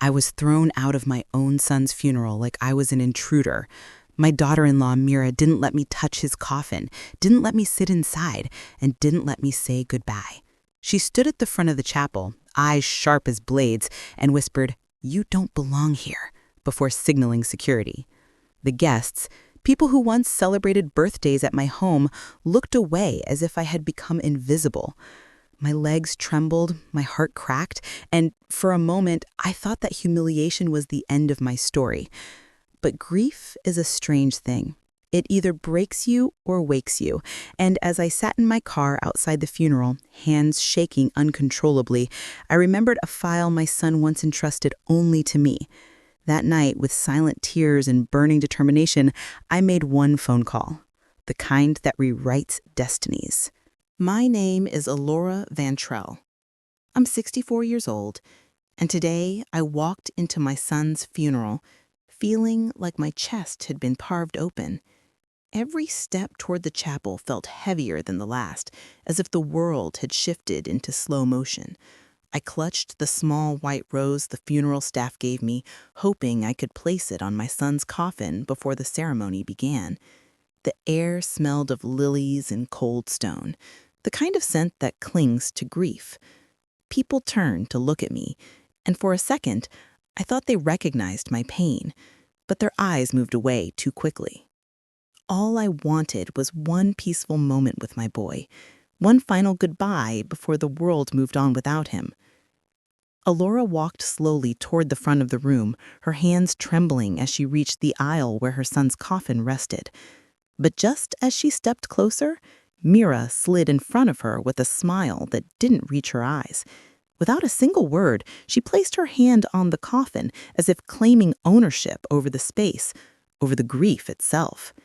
I was thrown out of my own son's funeral like I was an intruder. My daughter-in-law, Mira, didn't let me touch his coffin, didn't let me sit inside, and didn't let me say goodbye. She stood at the front of the chapel, eyes sharp as blades, and whispered, "You don't belong here," before signaling security. The guests, people who once celebrated birthdays at my home, looked away as if I had become invisible. My legs trembled, my heart cracked, and for a moment, I thought that humiliation was the end of my story. But grief is a strange thing. It either breaks you or wakes you, and as I sat in my car outside the funeral, hands shaking uncontrollably, I remembered a file my son once entrusted only to me. That night, with silent tears and burning determination, I made one phone call, the kind that rewrites destinies. My name is Elora Van Trell. I'm 64 years old, and today I walked into my son's funeral, feeling like my chest had been carved open. Every step toward the chapel felt heavier than the last, as if the world had shifted into slow motion. I clutched the small white rose the funeral staff gave me, hoping I could place it on my son's coffin before the ceremony began. The air smelled of lilies and cold stone, the kind of scent that clings to grief. People turned to look at me, and for a second, I thought they recognized my pain, but their eyes moved away too quickly. All I wanted was one peaceful moment with my boy, one final goodbye before the world moved on without him. Elora walked slowly toward the front of the room, her hands trembling as she reached the aisle where her son's coffin rested. But just as she stepped closer, Mira slid in front of her with a smile that didn't reach her eyes. Without a single word, she placed her hand on the coffin as if claiming ownership over the space, over the grief itself.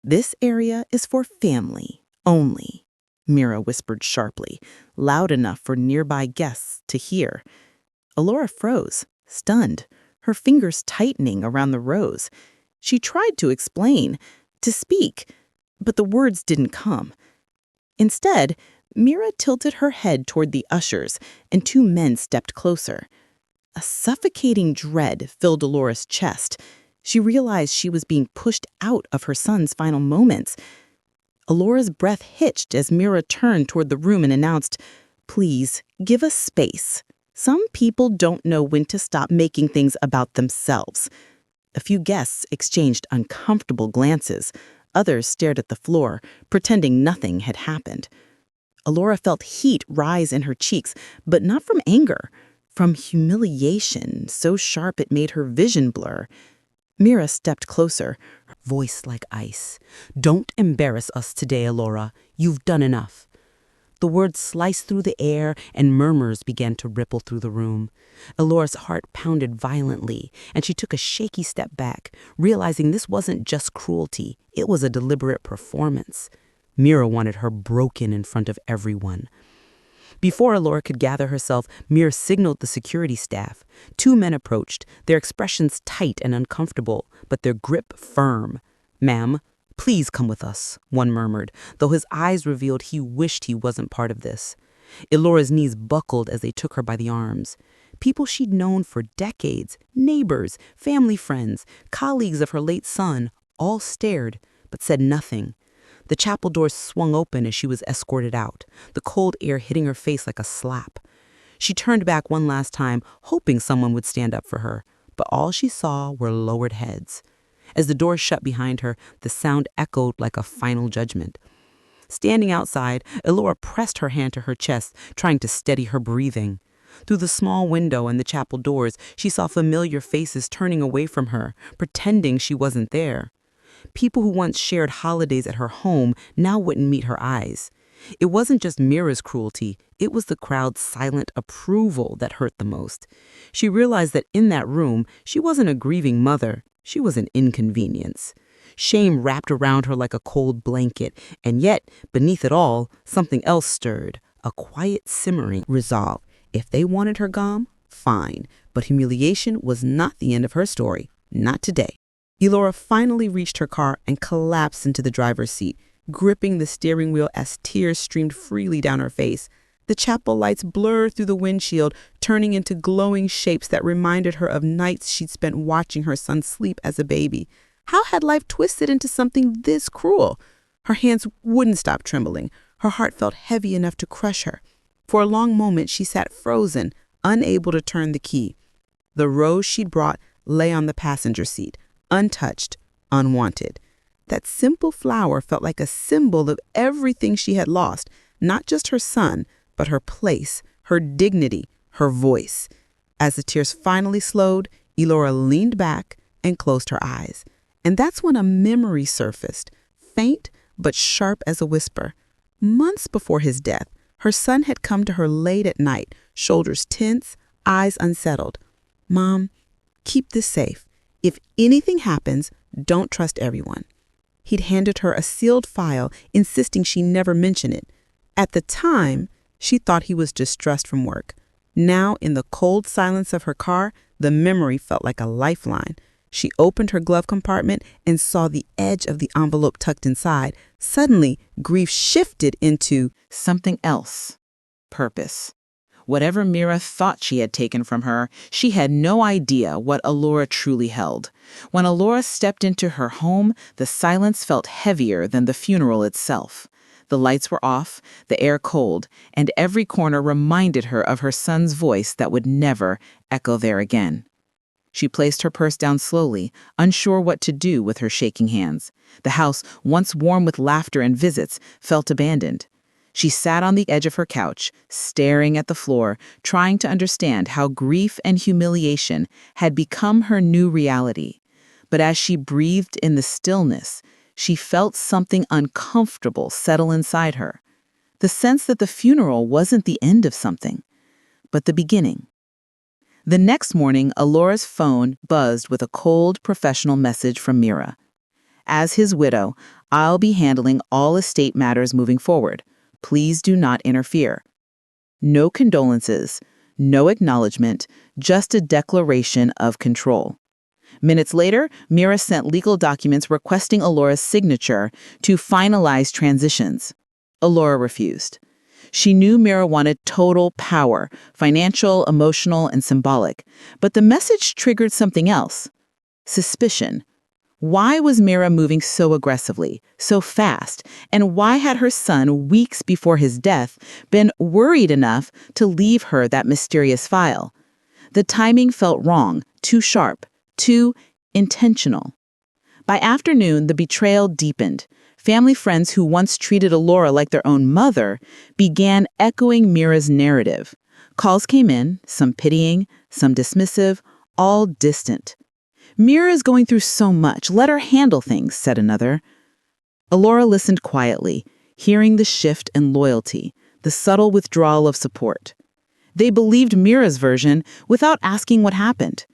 "This area is for family only," Mira whispered sharply, loud enough for nearby guests to hear. Elora froze, stunned, her fingers tightening around the rose. She tried to explain, to speak, but the words didn't come. Instead, Mira tilted her head toward the ushers, and two men stepped closer. A suffocating dread filled Elora's chest. She realized she was being pushed out of her son's final moments. Elora's breath hitched as Mira turned toward the room and announced, "Please, give us space. Some people don't know when to stop making things about themselves." A few guests exchanged uncomfortable glances. Others stared at the floor, pretending nothing had happened. Elora felt heat rise in her cheeks, but not from anger, from humiliation, so sharp it made her vision blur. Mira stepped closer, her voice like ice. "Don't embarrass us today, Elora. You've done enough." The words sliced through the air, and murmurs began to ripple through the room. Elora's heart pounded violently, and she took a shaky step back, realizing this wasn't just cruelty, it was a deliberate performance. Mira wanted her broken in front of everyone. Before Elora could gather herself, Mira signaled the security staff. Two men approached, their expressions tight and uncomfortable, but their grip firm. "Ma'am, please come with us," one murmured, though his eyes revealed he wished he wasn't part of this. Elora's knees buckled as they took her by the arms. People she'd known for decades, neighbors, family friends, colleagues of her late son, all stared, but said nothing. The chapel doors swung open as she was escorted out, the cold air hitting her face like a slap. She turned back one last time, hoping someone would stand up for her, but all she saw were lowered heads. As the door shut behind her, the sound echoed like a final judgment. Standing outside, Elora pressed her hand to her chest, trying to steady her breathing. Through the small window and the chapel doors, she saw familiar faces turning away from her, pretending she wasn't there. People who once shared holidays at her home now wouldn't meet her eyes. It wasn't just Mira's cruelty, it was the crowd's silent approval that hurt the most. She realized that in that room, she wasn't a grieving mother, she was an inconvenience. Shame wrapped around her like a cold blanket, and yet, beneath it all, something else stirred, a quiet simmering resolve. If they wanted her gone, fine, but humiliation was not the end of her story, not today. Elora finally reached her car and collapsed into the driver's seat, gripping the steering wheel as tears streamed freely down her face. The chapel lights blurred through the windshield, turning into glowing shapes that reminded her of nights she'd spent watching her son sleep as a baby. How had life twisted into something this cruel? Her hands wouldn't stop trembling. Her heart felt heavy enough to crush her. For a long moment, she sat frozen, unable to turn the key. The rose she'd brought lay on the passenger seat, untouched, unwanted. That simple flower felt like a symbol of everything she had lost, not just her son, but her place, her dignity, her voice. As the tears finally slowed, Elora leaned back and closed her eyes. And that's when a memory surfaced, faint but sharp as a whisper. Months before his death, her son had come to her late at night, shoulders tense, eyes unsettled. "Mom, keep this safe. If anything happens, don't trust everyone." He'd handed her a sealed file, insisting she never mention it. At the time, she thought he was distressed from work. Now, in the cold silence of her car, the memory felt like a lifeline. She opened her glove compartment and saw the edge of the envelope tucked inside. Suddenly, grief shifted into something else. Purpose. Whatever Mira thought she had taken from her, she had no idea what Elora truly held. When Elora stepped into her home, the silence felt heavier than the funeral itself. The lights were off, the air cold, and every corner reminded her of her son's voice that would never echo there again. She placed her purse down slowly, unsure what to do with her shaking hands. The house, once warm with laughter and visits, felt abandoned. She sat on the edge of her couch, staring at the floor, trying to understand how grief and humiliation had become her new reality. But as she breathed in the stillness, she felt something uncomfortable settle inside her. The sense that the funeral wasn't the end of something, but the beginning. The next morning, Elora's phone buzzed with a cold, professional message from Mira. "As his widow, I'll be handling all estate matters moving forward. Please do not interfere." No condolences, no acknowledgement, just a declaration of control. Minutes later, Mira sent legal documents requesting Elora's signature to finalize transitions. Elora refused. She knew Mira wanted total power, financial, emotional, and symbolic. But the message triggered something else. Suspicion. Why was Mira moving so aggressively, so fast? And why had her son, weeks before his death, been worried enough to leave her that mysterious file? The timing felt wrong, too sharp, too intentional. By afternoon, the betrayal deepened. Family friends who once treated Elora like their own mother began echoing Mira's narrative. Calls came in, some pitying, some dismissive, all distant. "Mira is going through so much. Let her handle things," said another. Elora listened quietly, hearing the shift in loyalty, the subtle withdrawal of support. They believed Mira's version without asking what happened.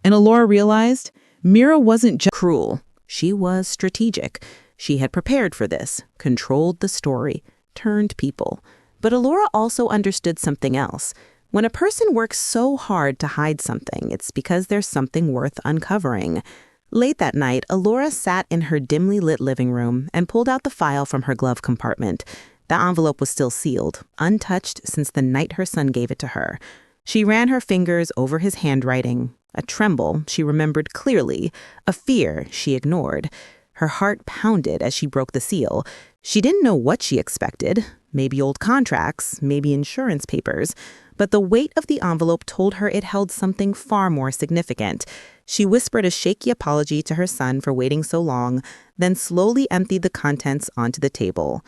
And Elora realized Mira wasn't just cruel. She was strategic. She had prepared for this, controlled the story, turned people. But Elora also understood something else. When a person works so hard to hide something, it's because there's something worth uncovering. Late that night, Elora sat in her dimly lit living room and pulled out the file from her glove compartment. The envelope was still sealed, untouched since the night her son gave it to her. She ran her fingers over his handwriting. A tremble she remembered clearly, a fear she ignored. Her heart pounded as she broke the seal. She didn't know what she expected. Maybe old contracts, maybe insurance papers. But the weight of the envelope told her it held something far more significant. She whispered a shaky apology to her son for waiting so long, then slowly emptied the contents onto the table.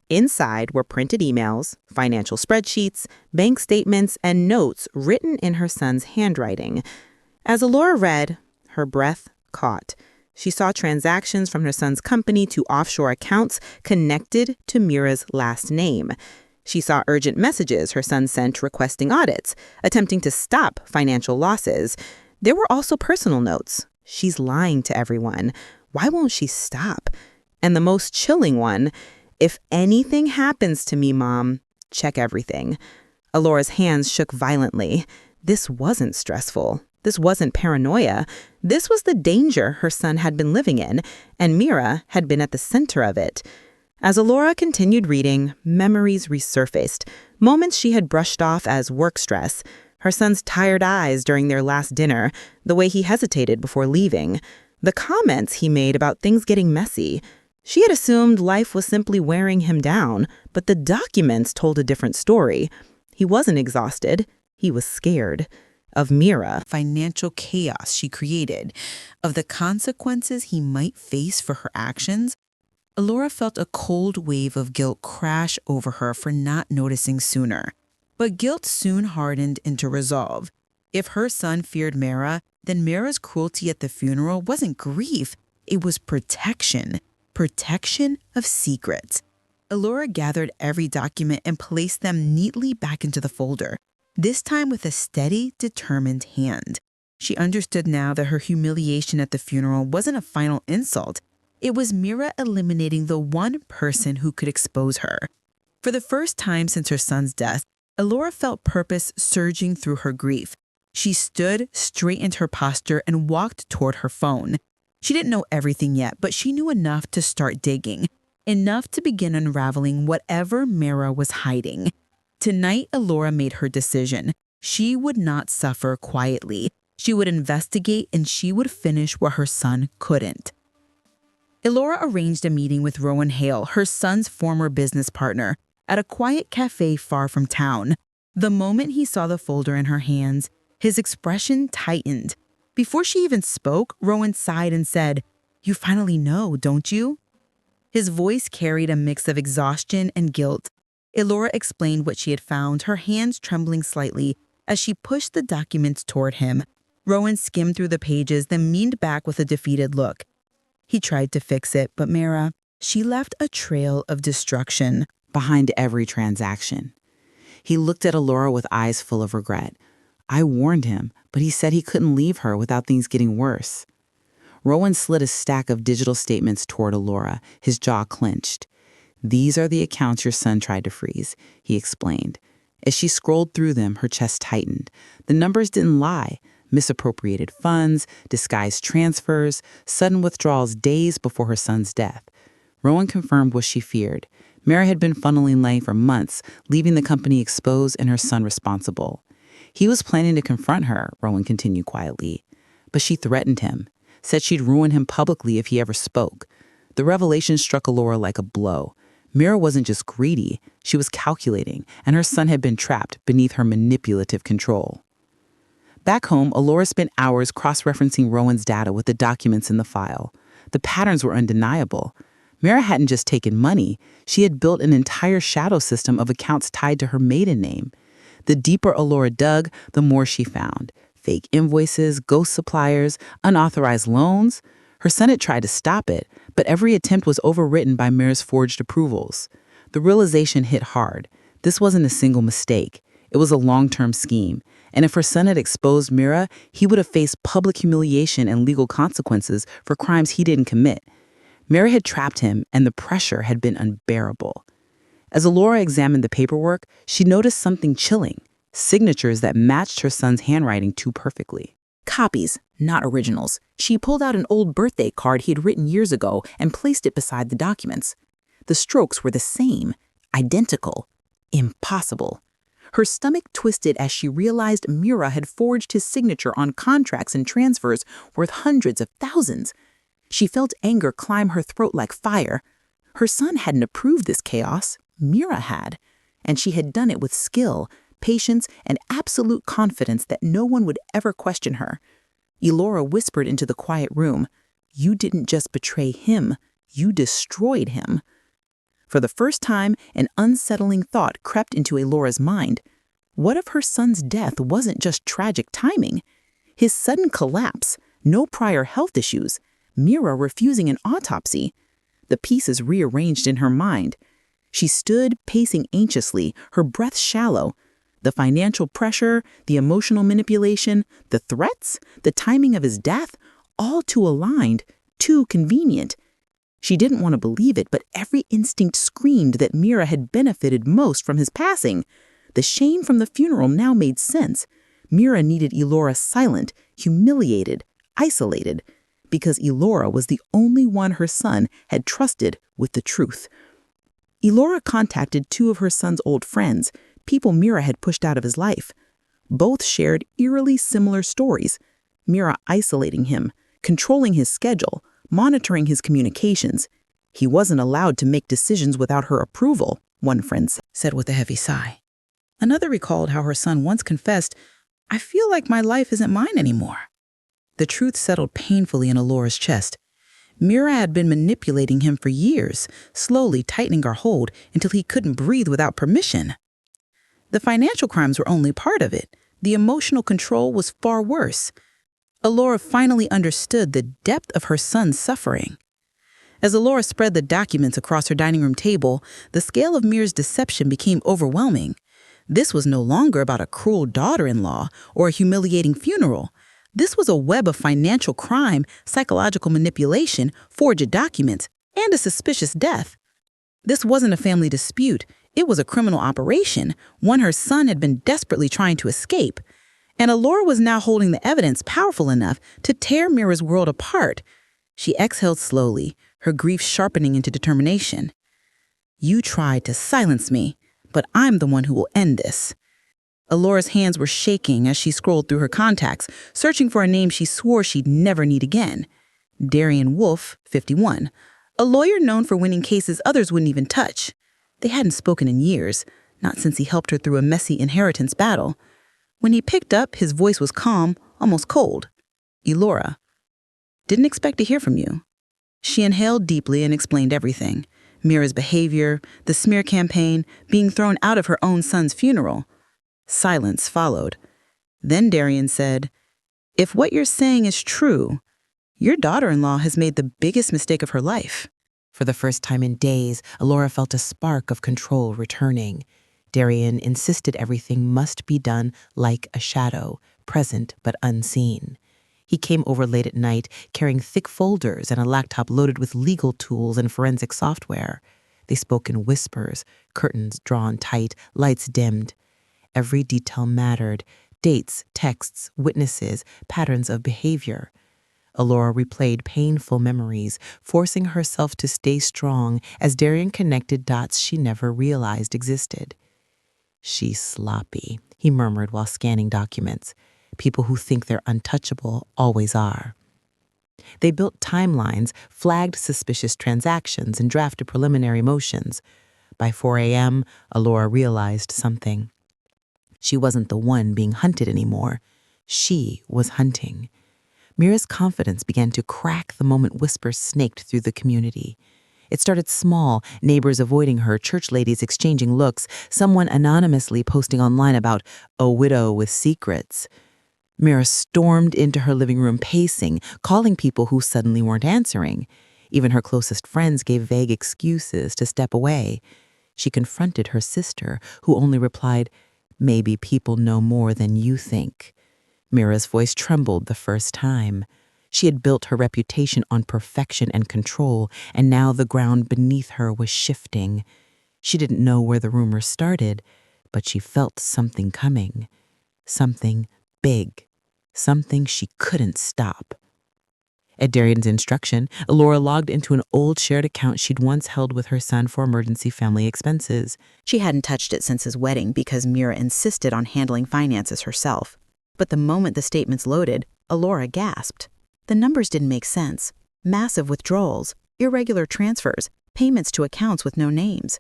Inside were printed emails, financial spreadsheets, bank statements, and notes written in her son's handwriting. As Elora read, her breath caught. She saw transactions from her son's company to offshore accounts connected to Mira's last name. She saw urgent messages her son sent requesting audits, attempting to stop financial losses. There were also personal notes. "She's lying to everyone. Why won't she stop?" And the most chilling one, "If anything happens to me, Mom, check everything." Elora's hands shook violently. This wasn't stressful. This wasn't paranoia. This was the danger her son had been living in, and Mira had been at the center of it. As Elora continued reading, memories resurfaced. Moments she had brushed off as work stress, her son's tired eyes during their last dinner, the way he hesitated before leaving, the comments he made about things getting messy. She had assumed life was simply wearing him down, but the documents told a different story. He wasn't exhausted. He was scared. Of Mira, Financial chaos she created, of the consequences he might face for her actions. Elora felt a cold wave of guilt crash over her for not noticing sooner. But guilt soon hardened into resolve. If her son feared Mira, then Mira's cruelty at the funeral wasn't grief, it was protection. Protection of secrets. Elora gathered every document and placed them neatly back into the folder, this time with a steady, determined hand. She understood now that her humiliation at the funeral wasn't a final insult. It was Mira eliminating the one person who could expose her. For the first time since her son's death, Elora felt purpose surging through her grief. She stood, straightened her posture, and walked toward her phone. She didn't know everything yet, but she knew enough to start digging, enough to begin unraveling whatever Mira was hiding. Tonight, Elora made her decision. She would not suffer quietly. She would investigate, and she would finish where her son couldn't. Elora arranged a meeting with Rowan Hale, her son's former business partner, at a quiet cafe far from town. The moment he saw the folder in her hands, his expression tightened. Before she even spoke, Rowan sighed and said, "You finally know, don't you?" His voice carried a mix of exhaustion and guilt. Elora explained what she had found, her hands trembling slightly as she pushed the documents toward him. Rowan skimmed through the pages, then leaned back with a defeated look. He tried to fix it, but Mira, she left a trail of destruction behind every transaction. He looked at Elora with eyes full of regret. I warned him, but he said he couldn't leave her without things getting worse. Rowan slid a stack of digital statements toward Elora, his jaw clenched. These are the accounts your son tried to freeze, he explained. As she scrolled through them, her chest tightened. The numbers didn't lie. Misappropriated funds, disguised transfers, sudden withdrawals days before her son's death. Rowan confirmed what she feared. Mira had been funneling money for months, leaving the company exposed and her son responsible. He was planning to confront her, Rowan continued quietly. But she threatened him, said she'd ruin him publicly if he ever spoke. The revelation struck Elora like a blow. Mira wasn't just greedy, she was calculating, and her son had been trapped beneath her manipulative control. Back home, Elora spent hours cross-referencing Rowan's data with the documents in the file. The patterns were undeniable. Mira hadn't just taken money, she had built an entire shadow system of accounts tied to her maiden name. The deeper Elora dug, the more she found. Fake invoices, ghost suppliers, unauthorized loans. Her son had tried to stop it, but every attempt was overwritten by Mira's forged approvals. The realization hit hard. This wasn't a single mistake. It was a long-term scheme. And if her son had exposed Mira, he would have faced public humiliation and legal consequences for crimes he didn't commit. Mira had trapped him, and the pressure had been unbearable. As Elora examined the paperwork, she noticed something chilling. Signatures that matched her son's handwriting too perfectly. Copies, not originals. She pulled out an old birthday card he had written years ago and placed it beside the documents. The strokes were the same, identical, impossible. Her stomach twisted as she realized Mira had forged his signature on contracts and transfers worth hundreds of thousands. She felt anger climb her throat like fire. Her son hadn't approved this chaos. Mira had. And she had done it with skill, patience, and absolute confidence that no one would ever question her. Elora whispered into the quiet room, "You didn't just betray him, you destroyed him." For the first time, an unsettling thought crept into Elora's mind. What if her son's death wasn't just tragic timing? His sudden collapse, no prior health issues, Mira refusing an autopsy. The pieces rearranged in her mind. She stood, pacing anxiously, her breath shallow. The financial pressure, the emotional manipulation, the threats, the timing of his death, all too aligned, too convenient. She didn't want to believe it, but every instinct screamed that Mira had benefited most from his passing. The shame from the funeral now made sense. Mira needed Elora silent, humiliated, isolated, because Elora was the only one her son had trusted with the truth. Elora contacted two of her son's old friends, people Mira had pushed out of his life. Both shared eerily similar stories. Mira isolating him, controlling his schedule, monitoring his communications. He wasn't allowed to make decisions without her approval, one friend said with a heavy sigh. Another recalled how her son once confessed, "I feel like my life isn't mine anymore." The truth settled painfully in Elora's chest. Mira had been manipulating him for years, slowly tightening her hold until he couldn't breathe without permission. The financial crimes were only part of it. The emotional control was far worse. Elora finally understood the depth of her son's suffering. As Elora spread the documents across her dining room table, the scale of Mira's deception became overwhelming. This was no longer about a cruel daughter-in-law or a humiliating funeral. This was a web of financial crime, psychological manipulation, forged documents, and a suspicious death. This wasn't a family dispute. It was a criminal operation, one her son had been desperately trying to escape. And Elora was now holding the evidence powerful enough to tear Mira's world apart. She exhaled slowly, her grief sharpening into determination. "You tried to silence me, but I'm the one who will end this." Elora's hands were shaking as she scrolled through her contacts, searching for a name she swore she'd never need again. Darian Wolfe, 51, a lawyer known for winning cases others wouldn't even touch. They hadn't spoken in years, not since he helped her through a messy inheritance battle. When he picked up, his voice was calm, almost cold. "Elora, didn't expect to hear from you." She inhaled deeply and explained everything. Mira's behavior, the smear campaign, being thrown out of her own son's funeral. Silence followed. Then Darian said, "If what you're saying is true, your daughter-in-law has made the biggest mistake of her life." For the first time in days, Elora felt a spark of control returning. Darian insisted everything must be done like a shadow, present but unseen. He came over late at night, carrying thick folders and a laptop loaded with legal tools and forensic software. They spoke in whispers, curtains drawn tight, lights dimmed. Every detail mattered: dates, texts, witnesses, patterns of behavior. Elora replayed painful memories, forcing herself to stay strong as Darian connected dots she never realized existed. "She's sloppy," he murmured while scanning documents. "People who think they're untouchable always are." They built timelines, flagged suspicious transactions, and drafted preliminary motions. By 4 a.m., Elora realized something. She wasn't the one being hunted anymore. She was hunting. Mira's confidence began to crack the moment whispers snaked through the community. It started small, neighbors avoiding her, church ladies exchanging looks, someone anonymously posting online about a widow with secrets. Mira stormed into her living room pacing, calling people who suddenly weren't answering. Even her closest friends gave vague excuses to step away. She confronted her sister, who only replied, "Maybe people know more than you think." Mira's voice trembled the first time. She had built her reputation on perfection and control, and now the ground beneath her was shifting. She didn't know where the rumors started, but she felt something coming. Something big. Something she couldn't stop. At Darian's instruction, Elora logged into an old shared account she'd once held with her son for emergency family expenses. She hadn't touched it since his wedding because Mira insisted on handling finances herself. But the moment the statements loaded, Elora gasped. The numbers didn't make sense. Massive withdrawals, irregular transfers, payments to accounts with no names.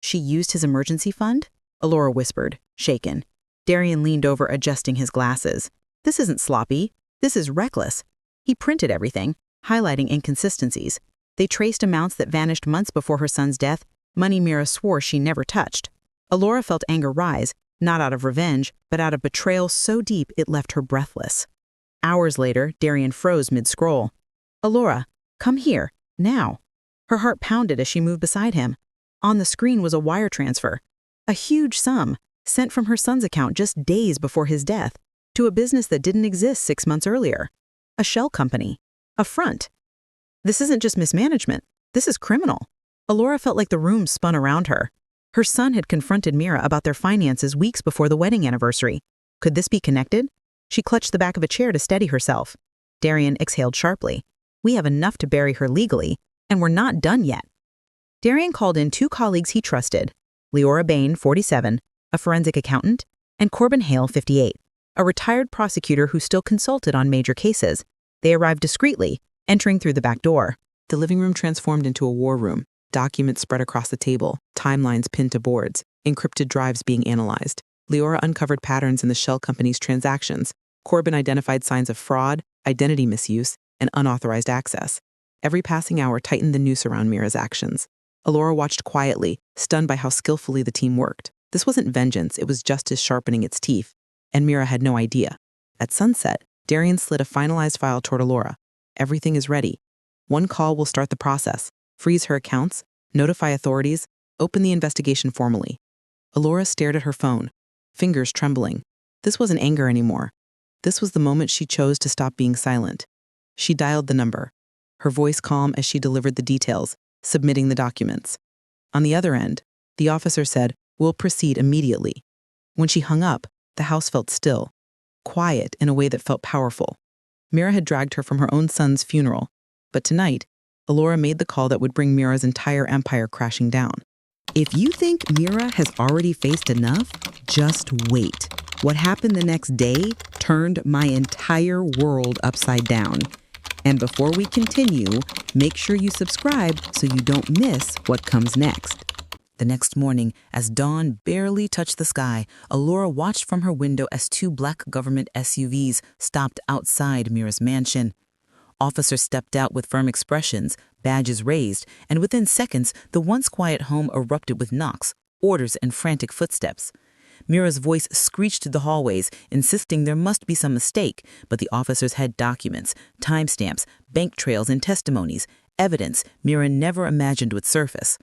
"She used his emergency fund?" Elora whispered, shaken. Darian leaned over, adjusting his glasses. "This isn't sloppy. This is reckless." He printed everything, highlighting inconsistencies. They traced amounts that vanished months before her son's death, money Mira swore she never touched. Elora felt anger rise, not out of revenge, but out of betrayal so deep it left her breathless. Hours later, Darian froze mid-scroll. "Elora, come here, now." Her heart pounded as she moved beside him. On the screen was a wire transfer. A huge sum, sent from her son's account just days before his death, to a business that didn't exist 6 months earlier. A shell company. A front. This isn't just mismanagement. This is criminal. Elora felt like the room spun around her. Her son had confronted Mira about their finances weeks before the wedding anniversary. Could this be connected? She clutched the back of a chair to steady herself. Darian exhaled sharply. "We have enough to bury her legally, and we're not done yet." Darian called in 2 colleagues he trusted. Leora Bain, 47, a forensic accountant, and Corbin Hale, 58, a retired prosecutor who still consulted on major cases. They arrived discreetly, entering through the back door. The living room transformed into a war room, documents spread across the table, timelines pinned to boards, encrypted drives being analyzed. Elora uncovered patterns in the shell company's transactions. Corbin identified signs of fraud, identity misuse, and unauthorized access. Every passing hour tightened the noose around Mira's actions. Elora watched quietly, stunned by how skillfully the team worked. This wasn't vengeance, it was justice sharpening its teeth. And Mira had no idea. At sunset, Darian slid a finalized file toward Elora. Everything is ready. One call will start the process. Freeze her accounts, notify authorities, open the investigation formally. Elora stared at her phone, fingers trembling. This wasn't anger anymore. This was the moment she chose to stop being silent. She dialed the number, her voice calm as she delivered the details, submitting the documents. On the other end, the officer said, "We'll proceed immediately." When she hung up, the house felt still, quiet in a way that felt powerful. Mira had dragged her from her own son's funeral, but tonight, Elora made the call that would bring Mira's entire empire crashing down. If you think Mira has already faced enough, just wait. What happened the next day turned my entire world upside down. And before we continue, make sure you subscribe so you don't miss what comes next. The next morning, as dawn barely touched the sky, Elora watched from her window as two black government SUVs stopped outside Mira's mansion. Officers stepped out with firm expressions, badges raised, and within seconds, the once quiet home erupted with knocks, orders, and frantic footsteps. Mira's voice screeched through the hallways, insisting there must be some mistake, but the officers had documents, timestamps, bank trails, and testimonies, evidence Mira never imagined would surface.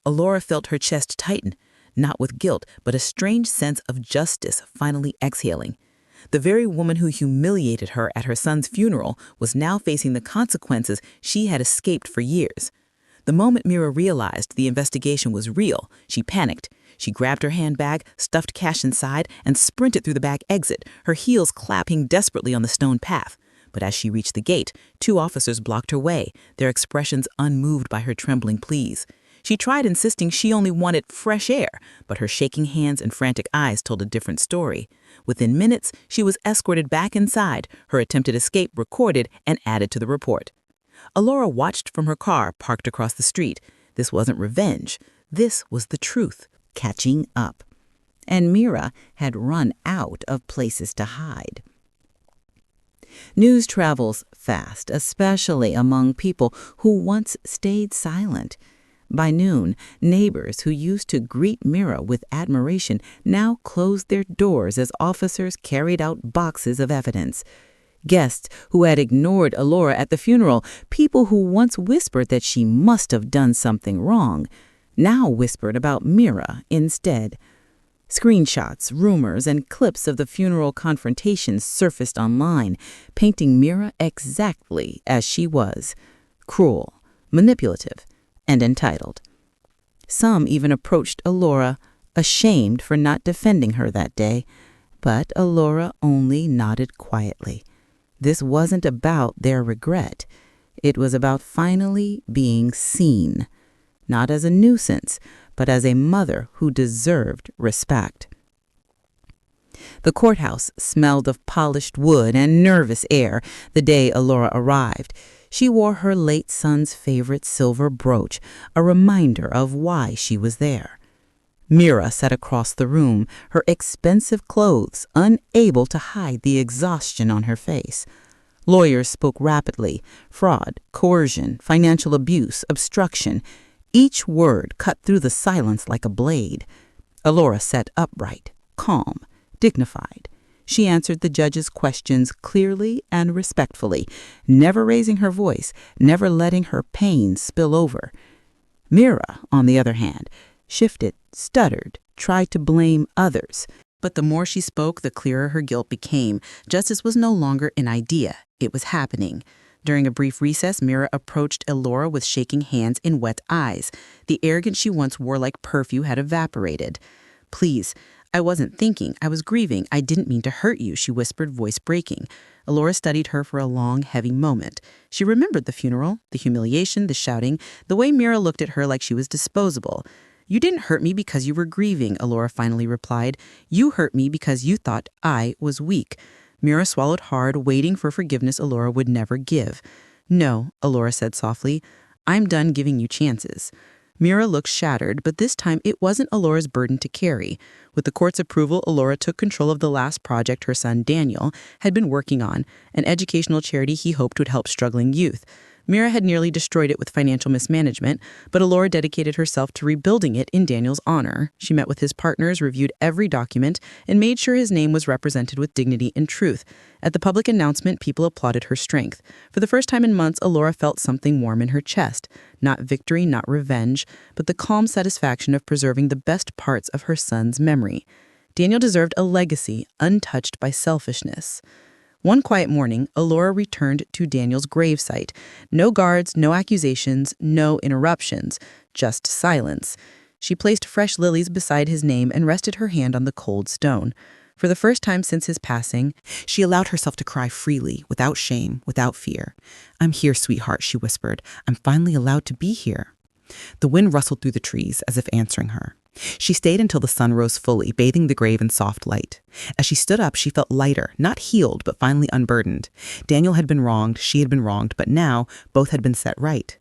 Elora felt her chest tighten, not with guilt, but a strange sense of justice finally exhaling. The very woman who humiliated her at her son's funeral was now facing the consequences she had escaped for years. The moment Mira realized the investigation was real, she panicked. She grabbed her handbag, stuffed cash inside, and sprinted through the back exit, her heels clapping desperately on the stone path. But as she reached the gate, two officers blocked her way, their expressions unmoved by her trembling pleas. She tried insisting she only wanted fresh air, but her shaking hands and frantic eyes told a different story. Within minutes, she was escorted back inside, her attempted escape recorded and added to the report. Elora watched from her car parked across the street. This wasn't revenge. This was the truth, catching up. And Mira had run out of places to hide. News travels fast, especially among people who once stayed silent. By noon, neighbors who used to greet Mira with admiration now closed their doors as officers carried out boxes of evidence. Guests who had ignored Elora at the funeral, people who once whispered that she must have done something wrong, now whispered about Mira instead. Screenshots, rumors, and clips of the funeral confrontations surfaced online, painting Mira exactly as she was: cruel, manipulative, and entitled. Some even approached Elora, ashamed for not defending her that day, but Elora only nodded quietly. This wasn't about their regret. It was about finally being seen, not as a nuisance, but as a mother who deserved respect. The courthouse smelled of polished wood and nervous air the day Elora arrived. She wore her late son's favorite silver brooch, a reminder of why she was there. Mira sat across the room, her expensive clothes unable to hide the exhaustion on her face. Lawyers spoke rapidly: fraud, coercion, financial abuse, obstruction. Each word cut through the silence like a blade. Elora sat upright, calm, dignified. She answered the judge's questions clearly and respectfully, never raising her voice, never letting her pain spill over. Mira, on the other hand, shifted, stuttered, tried to blame others. But the more she spoke, the clearer her guilt became. Justice was no longer an idea. It was happening. During a brief recess, Mira approached Elora with shaking hands and wet eyes. The arrogance she once wore like perfume had evaporated. "Please, I wasn't thinking. I was grieving. I didn't mean to hurt you," she whispered, voice breaking. Elora studied her for a long, heavy moment. She remembered the funeral, the humiliation, the shouting, the way Mira looked at her like she was disposable. You didn't hurt me because you were grieving, Elora finally replied. You hurt me because you thought I was weak. Mira swallowed hard, waiting for forgiveness Elora would never give. No, Elora said softly. I'm done giving you chances. Mira looked shattered, but this time it wasn't Elora's burden to carry. With the court's approval, Elora took control of the last project her son Daniel had been working on, an educational charity he hoped would help struggling youth. Mira had nearly destroyed it with financial mismanagement, but Elora dedicated herself to rebuilding it in Daniel's honor. She met with his partners, reviewed every document, and made sure his name was represented with dignity and truth. At the public announcement, people applauded her strength. For the first time in months, Elora felt something warm in her chest. Not victory, not revenge, but the calm satisfaction of preserving the best parts of her son's memory. Daniel deserved a legacy untouched by selfishness. One quiet morning, Elora returned to Daniel's gravesite. No guards, no accusations, no interruptions, just silence. She placed fresh lilies beside his name and rested her hand on the cold stone. For the first time since his passing, she allowed herself to cry freely, without shame, without fear. I'm here, sweetheart, she whispered. I'm finally allowed to be here. The wind rustled through the trees as if answering her. She stayed until the sun rose fully, bathing the grave in soft light. As she stood up, she felt lighter, not healed, but finally unburdened. Daniel had been wronged, she had been wronged, but now both had been set right.